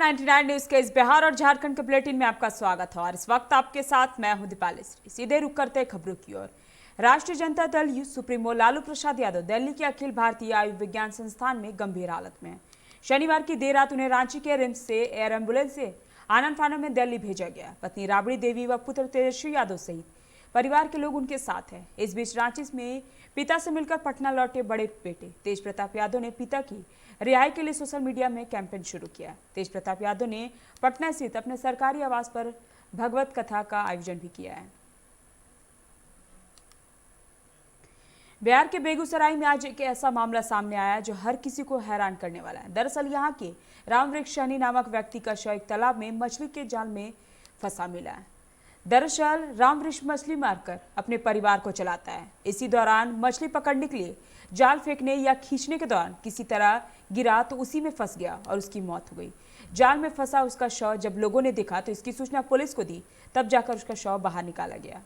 99 news के इस बिहार और झारखंड के बुलेटिन में आपका स्वागत है और इस वक्त आपके साथ मैं हूं दीपाली श्री। सीधे रुक करते हैं खबरों की ओर। राष्ट्रीय जनता दल यू सुप्रीमो लालू प्रसाद यादव दिल्ली के अखिल भारतीय आयुर्विज्ञान संस्थान में गंभीर हालत में है। शनिवार की देर रात उन्हें रांची के रिम्स से एयर एम्बुलेंस से आनन फानन में दिल्ली भेजा गया। पत्नी राबड़ी देवी व पुत्र तेजस्वी यादव सहित परिवार के लोग उनके साथ हैं। इस बीच रांची में पिता से मिलकर पटना लौटे बड़े बेटे तेज प्रताप यादव ने पिता की रिहाई के लिए सोशल मीडिया में कैंपेन शुरू किया। तेज प्रताप यादव ने पटना स्थित अपने सरकारी आवास पर भगवत कथा का आयोजन भी किया है। बिहार के बेगूसराय में आज एक ऐसा मामला सामने आया जो हर किसी को हैरान करने वाला है। दरअसल यहाँ के रामवृक्ष शनि नामक व्यक्ति का शव एक तालाब में मछली के जाल में फंसा मिला है। दरअसल रामवृक्ष मछली मारकर अपने परिवार को चलाता है। इसी दौरान मछली पकड़ने के लिए जाल फेंकने या खींचने के दौरान किसी तरह गिरा तो उसी में फंस गया और उसकी मौत हो गई। जाल में फंसा उसका शव जब लोगों ने देखा तो इसकी सूचना पुलिस को दी, तब जाकर उसका शव बाहर निकाला गया।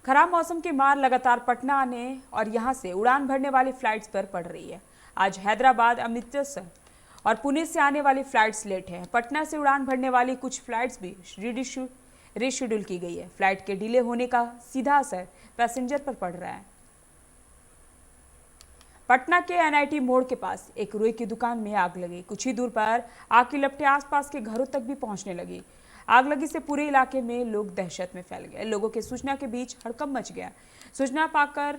खराब मौसम की मार लगातार पटना आने और यहां से उड़ान भरने वाली फ्लाइट्स पर पड़ रही है। आज हैदराबाद, अमृतसर और पुणे से आने वाली फ्लाइट्स लेट है। पटना से उड़ान भरने वाली कुछ फ्लाइट्स भी रीशेड्यूल की गई है। फ्लाइट के डिले होने का सीधा असर पैसेंजर पर पड़ रहा है। पटना के एनआईटी मोड़ के पास एक रुई की दुकान में आग लगी। कुछ ही दूर पर आग की लपटें आसपास के घरों तक भी पहुंचने लगी। आग लगी से पूरे इलाके में लोग दहशत में फैल गए। लोगों के सूचना के बीच हड़कंप मच गया। सूचना पाकर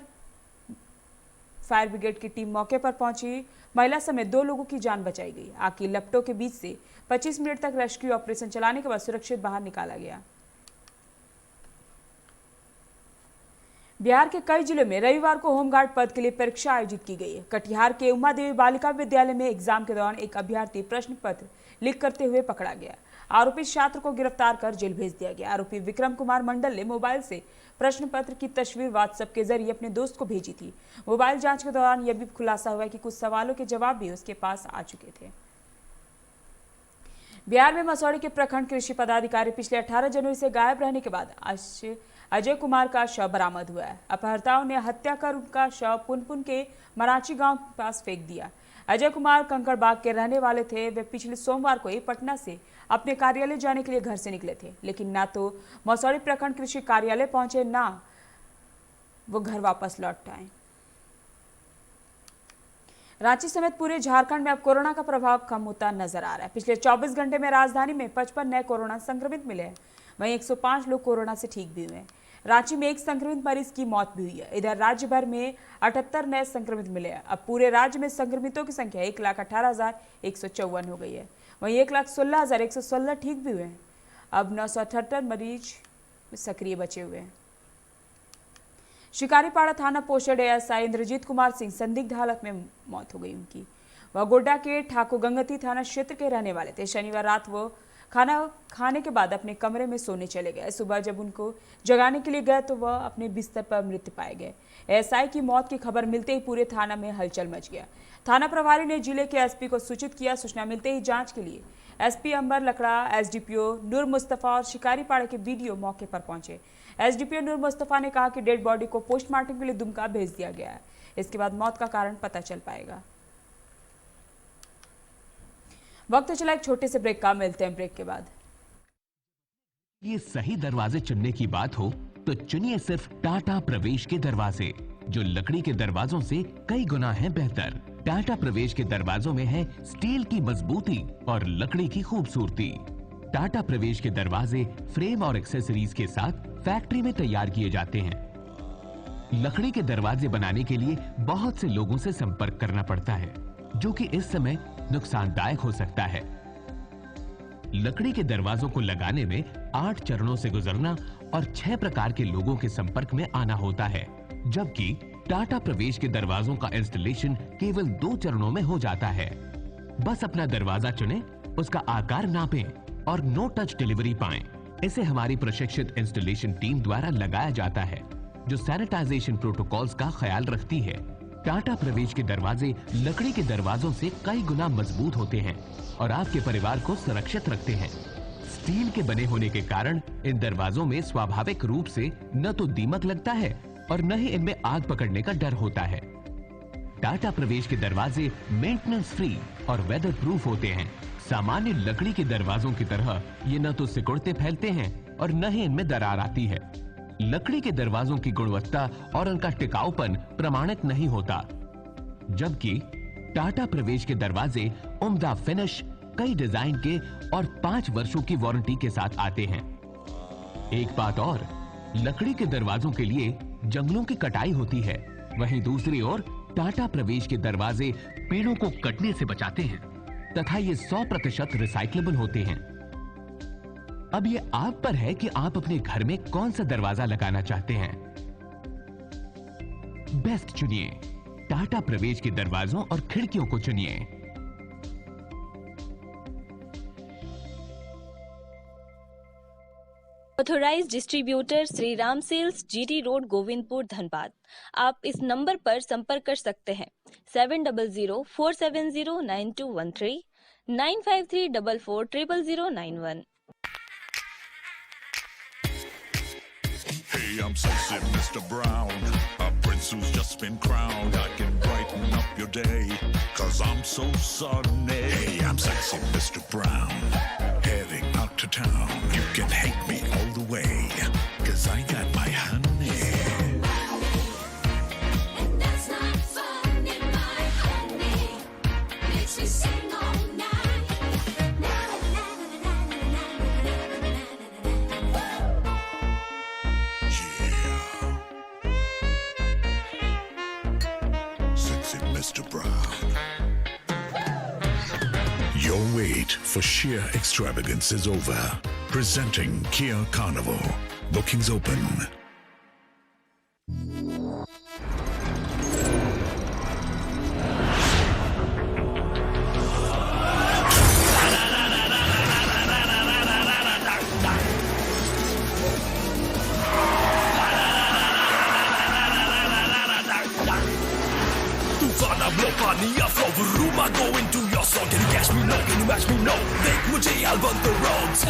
फायर ब्रिगेड की टीम मौके पर पहुंची। महिला समेत 2 लोगों की जान बचाई गई। आग की लपटों के बीच से 25 मिनट तक रेस्क्यू ऑपरेशन चलाने के बाद सुरक्षित बाहर निकाला गया। बिहार के कई जिलों में रविवार को होमगार्ड पद के लिए परीक्षा आयोजित की गई है। कटिहार के उमा देवी बालिका विद्यालय में एग्जाम के दौरान एक अभ्यर्थी प्रश्न पत्र लीक करते हुए पकड़ा गया। आरोपी छात्र को गिरफ्तार कर जेल भेज दिया गया। आरोपी विक्रम कुमार मंडल ने मोबाइल से प्रश्न पत्र की तस्वीर व्हाट्सएप के जरिए अपने दोस्त को भेजी थी। मोबाइल जांच के दौरान यह भी खुलासा हुआ कि कुछ सवालों के जवाब भी उसके पास आ चुके थे। बिहार में मसौढ़ी के प्रखंड कृषि पदाधिकारी पिछले 18 जनवरी से गायब रहने के बाद अजय कुमार का शव बरामद हुआ है। अपहर्ताओं ने हत्या कर उनका शव पुनपुन के मराची गांव के पास फेंक दिया। अजय कुमार कंकड़बाग के रहने वाले थे। वे पिछले सोमवार को ही पटना से अपने कार्यालय जाने के लिए घर से निकले थे, लेकिन ना तो मसौढ़ी प्रखंड कृषि कार्यालय पहुंचे, ना वो घर वापस लौट आए। रांची समेत पूरे झारखंड में अब कोरोना का प्रभाव कम होता नजर आ रहा है। पिछले 24 घंटे में राजधानी में 55 नए कोरोना संक्रमित मिले हैं। वहीं 105 लोग कोरोना से ठीक भी हुए हैं। रांची में एक संक्रमित मरीज की मौत भी हुई है। इधर राज्य भर में 78 नए संक्रमित मिले हैं। अब पूरे राज्य में संक्रमितों की संख्या 1,18,154 हो गई है। वहीं 1,16,116 ठीक भी हुए हैं। अब 978 मरीज सक्रिय बचे हुए हैं। शिकारीपाड़ा थाना पोस्टेड एएसआई इंद्रजीत कुमार सिंह संदिग्ध हालत में मौत हो गई उनकी। वह गोड्डा के ठाकुर गंगती थाना क्षेत्र के रहने वाले थे। शनिवार रात वो खाना खाने के बाद अपने कमरे में सोने चले गए। सुबह जब उनको जगाने के लिए गए तो वह अपने बिस्तर पर मृत पाए गए। एएसआई की मौत की खबर मिलते ही पूरे थाना में हलचल मच गया। थाना प्रभारी ने जिले के एसपी को सूचित किया। सूचना मिलते ही जांच के लिए एसपी अंबर लकड़ा, एसडीपीओ नूर मुस्तफा और शिकारीपाड़ा के बीडीओ मौके पर पहुंचे। एसडीपीओ नूर मुस्तफा ने कहा कि डेड बॉडी को पोस्टमार्टम के लिए दुमका भेज दिया गया है। इसके बाद मौत का कारण पता चल पाएगा। वक्त चला एक छोटे से ब्रेक का, मिलते हैं ब्रेक के बाद। ये सही दरवाजे चुनने की बात हो तो चुनिए सिर्फ टाटा प्रवेश के दरवाजे, जो लकड़ी के दरवाजों से कई गुना है बेहतर। टाटा प्रवेश के दरवाजों में है स्टील की मजबूती और लकड़ी की खूबसूरती। टाटा प्रवेश के दरवाजे फ्रेम और एक्सेसरीज के साथ फैक्ट्री में तैयार किए जाते हैं। लकड़ी के दरवाजे बनाने के लिए बहुत से लोगों से संपर्क करना पड़ता है, जो कि इस समय नुकसानदायक हो सकता है। लकड़ी के दरवाजों को लगाने में 8 चरणों से गुजरना और 6 प्रकार के लोगों के संपर्क में आना होता है, जबकि टाटा प्रवेश के दरवाजों का इंस्टॉलेशन केवल 2 चरणों में हो जाता है। बस अपना दरवाजा चुनें, उसका आकार नापें और नो टच डिलीवरी पाएं। इसे हमारी प्रशिक्षित इंस्टॉलेशन टीम द्वारा लगाया जाता है, जो सैनिटाइजेशन प्रोटोकॉल्स का ख्याल रखती है। टाटा प्रवेश के दरवाजे लकड़ी के दरवाजों से कई गुना मजबूत होते हैं और आपके परिवार को सुरक्षित रखते हैं। स्टील के बने होने के कारण इन दरवाजों में स्वाभाविक रूप से न तो दीमक लगता है और न ही इनमें आग पकड़ने का डर होता है। टाटा प्रवेश के दरवाजे मेंटेनेंस फ्री और वेदर प्रूफ होते हैं। सामान्य लकड़ी के दरवाजों की तरह ये न तो सिकुड़ते फैलते हैं और न ही इनमें दरार आती है। लकड़ी के दरवाजों की गुणवत्ता और उनका टिकाऊपन प्रमाणित नहीं होता, जबकि टाटा प्रवेश के दरवाजे उम्दा फिनिश, कई डिजाइन के और 5 वर्षों की वारंटी के साथ आते हैं। एक बात और, लकड़ी के दरवाजों के लिए जंगलों की कटाई होती है, वहीं दूसरी ओर टाटा प्रवेश के दरवाजे पेड़ों को कटने से बचाते हैं तथा ये 100% रिसाइक्लेबल होते हैं। अब ये आप पर है कि आप अपने घर में कौन सा दरवाजा लगाना चाहते हैं। बेस्ट चुनिए, टाटा प्रवेश के दरवाजों और खिड़कियों को चुनिए। Authorise distributor Shri Ram sales, GT road, Govindpur, Dhanbad. आप इस नंबर पर संपर्क कर सकते हैं 7004709213 9534400091। Hey, I'm sexy Mr. Brown, a prince who's just been crowned. I can brighten up your day, 'cause I'm so sunny. Hey, I'm sexy Mr. Brown, heading out to town. You can hate me all the way, 'cause I got my honey. And that's not funny, my honey. Makes me sing all night. Na na na na na na na na na. Yeah, sexy Mr. Brown. Your wait for sheer extravagance is over. Presenting Kia Carnival. Bookings open. तूफान blow पानी या flow room I go into your soul. Can you catch me? No. Can you match me? No. देख मुझे I'll run the roads.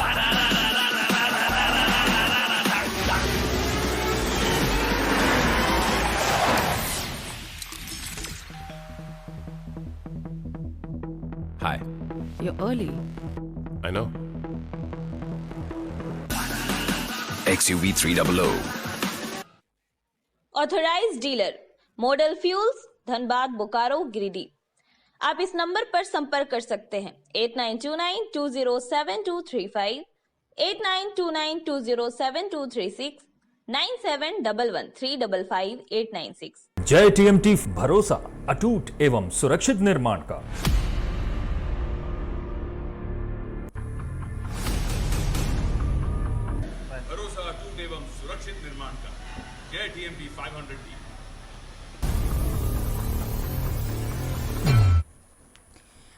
Hi. You're early. I know. XUV 300. Authorise dealer, model fuels, Dhanbad, Bokaro, Giridih. आप इस number पर संपर्क कर सकते हैं 8929207235, 8929207236, 9711355896। जय टीएमटी, भरोसा अटूट एवं सुरक्षित निर्माण का। भरोसा अटूट एवं सुरक्षित निर्माण का। जय टीएमटी 500D।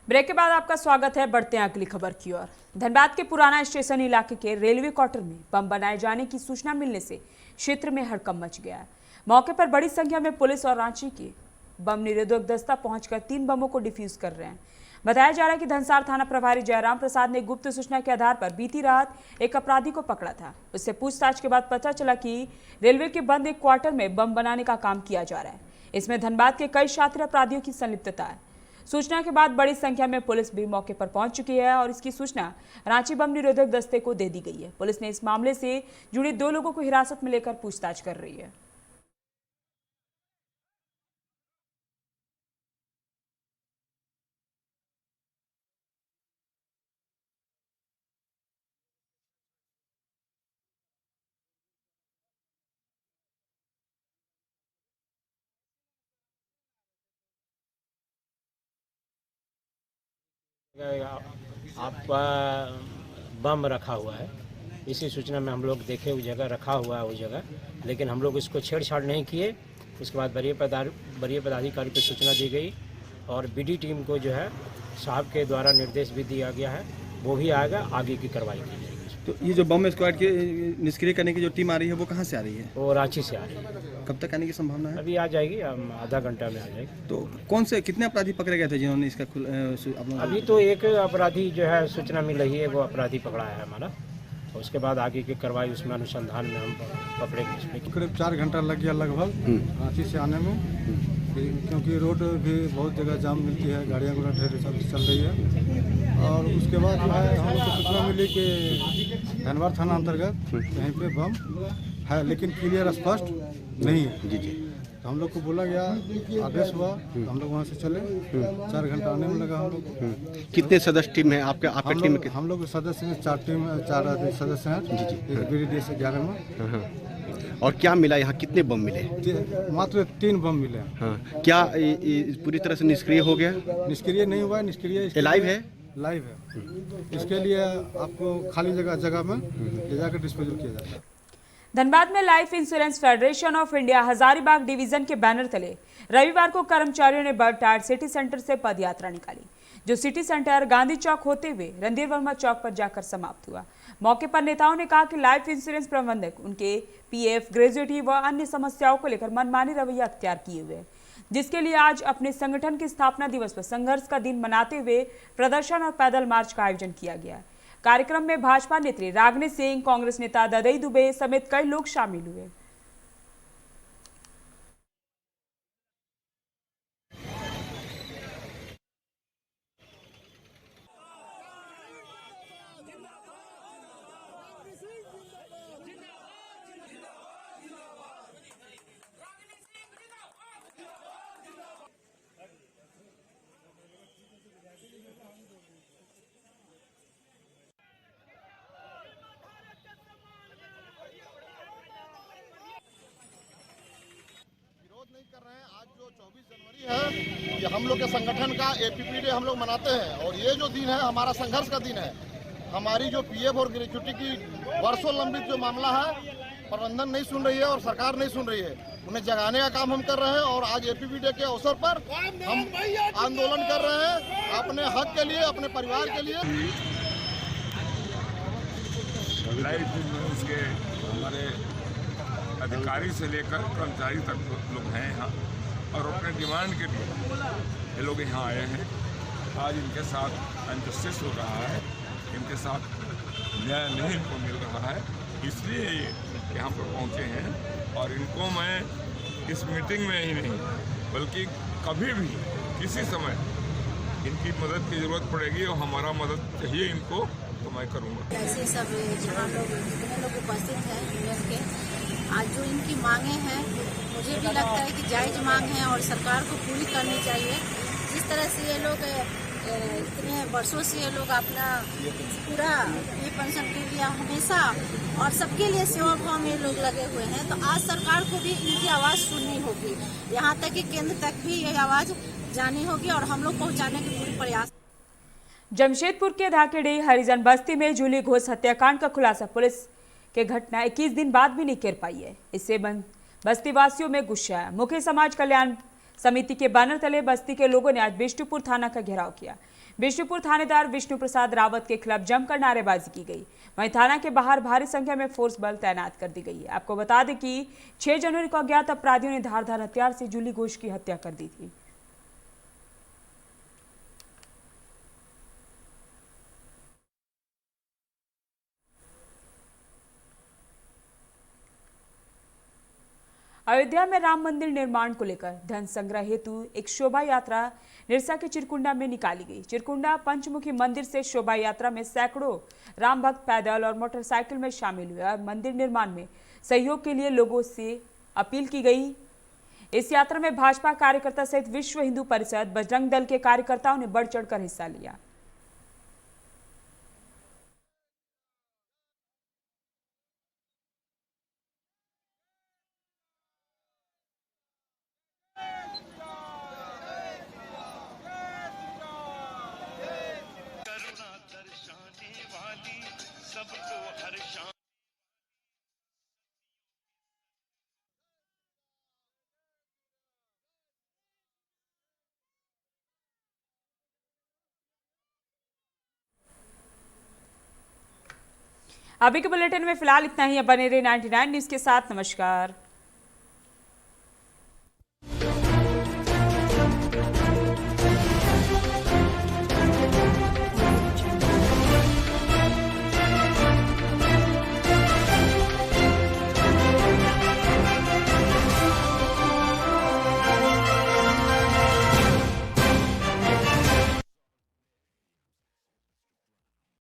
ब्रेक के बाद आपका स्वागत है। बढ़ते हैं अगली खबर की ओर। धनबाद के पुराना स्टेशन इलाके के रेलवे क्वार्टर में बम बनाए जाने की सूचना मिलने से क्षेत्र में हड़कंप मच गया है। मौके पर बड़ी संख्या में पुलिस और रांची के बम निरोधक दस्ता पहुंचकर 3 बमों को डिफ्यूज कर रहे हैं। बताया जा रहा है कि धनसार थाना प्रभारी जयराम प्रसाद ने गुप्त सूचना के आधार पर बीती रात एक अपराधी को पकड़ा था। उससे पूछताछ के बाद पता चला कि रेलवे के बंद एक क्वार्टर में बम बनाने का काम किया जा रहा है। इसमें धनबाद के कई शातिर अपराधियों की संलिप्तता है। सूचना के बाद बड़ी संख्या में पुलिस भी मौके पर पहुंच चुकी है और इसकी सूचना रांची बम निरोधक दस्ते को दे दी गई है। पुलिस ने इस मामले से जुड़े 2 लोगों को हिरासत में लेकर पूछताछ कर रही है। आप बम रखा हुआ है, इसी सूचना में हम लोग देखे उस जगह रखा हुआ है उस जगह, लेकिन हम लोग इसको छेड़छाड़ नहीं किए। उसके बाद वरीय पदाधिकारी को सूचना दी गई और बीडी टीम को जो है साहब के द्वारा निर्देश भी दिया गया है, वो भी आएगा, आगे की कार्रवाई की जाएगी। तो ये जो बम स्क्वाड के निष्क्रिय करने की जो टीम आ रही है वो कहाँ से आ रही है? वो रांची से आ रही है। कब तक आने की संभावना है? अभी आ जाएगी, आधा घंटा में आ जाएगी। तो कौन से कितने अपराधी पकड़े गए थे जिन्होंने इसका अभी तो एक अपराधी जो है सूचना मिल रही है, वो अपराधी पकड़ा है हमारा। उसके बाद आगे की कार्रवाई उसमें अनुसंधान में हम पकड़ेंगे। करीब 4 घंटा लग गया लगभग रांची से आने में। क्योंकि रोड भी बहुत जगह जाम मिलती है, गाड़ियाँ घोड़ा ढेर चल रही है। और उसके बाद जो है हम लोग को सूचना मिली कि धनबाद थाना अंतर्गत यहीं पे बम है, लेकिन क्लियर स्पष्ट नहीं है। जी जी। तो हम लोग को बोला गया, आदेश हुआ, तो हम लोग वहाँ से चले। 4 घंटा आने में लगा हम लोग को। कितने सदस्य टीम है आपके टीम में? हम लोग सदस्य में 4 सदस्य हैं। जी जी। एक BDDS 11 में। और क्या मिला यहाँ, कितने बम मिले? मात्र 3 बम मिले। हाँ, क्या पूरी तरह से निष्क्रिय हो गया? निष्क्रिय नहीं हुआ है, निष्क्रिय लाइव है, लाइव है। इसके लिए आपको खाली जगह में ले जाकर डिस्पोजल किया जाता है। धनबाद में life insurance federation of India Hazaribagh division के बैनर तले रविवार को कर्मचारियों ने बरटाट सिटी सेंटर से पदयात्रा निकाली, जो सिटी सेंटर गांधी चौक होते हुए रणधीर वर्मा चौक पर जाकर समाप्त हुआ। मौके पर नेताओं ने कहा कि लाइफ इंश्योरेंस प्रबंधक उनके PF, ग्रेजुएटी व अन्य समस्याओं को लेकर मनमानी रवैया अख्तियार किए हुए, जिसके लिए आज अपने संगठन के स्थापना दिवस पर संघर्ष का दिन मनाते हुए प्रदर्शन और पैदल मार्च का आयोजन किया गया। कार्यक्रम में भाजपा नेत्री रागिनी सिंह, कांग्रेस नेता ददई दुबे समेत कई लोग शामिल हुए। नहीं कर रहे हैं। आज जो 24 जनवरी है, ये हम लोग के संगठन का APP डे हम लोग मनाते हैं, और ये जो दिन है हमारा संघर्ष का दिन है। हमारी जो PF और ग्रेजुएटी की वर्षों लंबित जो मामला है, प्रबंधन नहीं सुन रही है और सरकार नहीं सुन रही है, उन्हें जगाने का काम हम कर रहे हैं। और आज APP डे के अवसर पर हम आंदोलन कर रहे हैं अपने हक के लिए, अपने परिवार के लिए। लाइफ इंश्योरेंस के हमारे अधिकारी से लेकर कर्मचारी तक लोग हैं यहाँ, और अपने डिमांड के लिए ये लोग यहाँ आए हैं। आज इनके साथ अनजस्टिस हो रहा है, इनके साथ न्याय नहीं इनको मिल रहा है, इसलिए ये यहाँ पर पहुँचे हैं। और इनको मैं इस मीटिंग में ही नहीं बल्कि कभी भी किसी समय इनकी मदद की ज़रूरत पड़ेगी और हमारा मदद चाहिए इनको, तो मैं करूँगा। ऐसे सब जहाँ लोग जितने लोग उपस्थित हैं यूनियन के, आज जो इनकी मांगे हैं मुझे भी लगता है कि जायज़ मांग है और सरकार को पूरी करनी चाहिए। जिस तरह से ये लोग इतने वर्षों से ये लोग अपना पूरा ये पेंशन के लिए हमेशा और सबके लिए सेवा भाव में लोग लगे हुए हैं, तो आज सरकार को भी इनकी आवाज़ सुननी होगी। यहाँ तक कि केंद्र तक भी ये आवाज़ जानी होगी और हम लोग पहुँचाने की पूरी प्रयास। जमशेदपुर के धाकेड़ी हरिजन बस्ती में जूली घोष हत्याकांड का खुलासा पुलिस के घटना 21 दिन बाद भी नहीं कर पाई है। इससे बस्ती वासियों में गुस्सा है। मुख्य समाज कल्याण समिति के बैनर तले बस्ती के लोगों ने आज बिष्णुपुर थाना का घेराव किया। बिष्णुपुर थानेदार विष्णु प्रसाद रावत के खिलाफ जमकर नारेबाजी की गई। वहीं थाना के बाहर भारी संख्या में फोर्स बल तैनात कर दी गई है। आपको बता दें कि 6 जनवरी को अज्ञात अपराधियों ने धारदार हथियार से जूली घोष की हत्या कर दी थी। अयोध्या में राम मंदिर निर्माण को लेकर धन संग्रह हेतु एक शोभा यात्रा निरसा के चिरकुंडा में निकाली गई। चिरकुंडा पंचमुखी मंदिर से शोभा यात्रा में सैकड़ों राम भक्त पैदल और मोटरसाइकिल में शामिल हुए और मंदिर निर्माण में सहयोग के लिए लोगों से अपील की गई। इस यात्रा में भाजपा कार्यकर्ता सहित विश्व हिंदू परिषद, बजरंग दल के कार्यकर्ताओं ने बढ़ चढ़कर हिस्सा लिया। अभी के बुलेटिन में फिलहाल इतना ही। बने रहे 99 न्यूज के साथ। नमस्कार।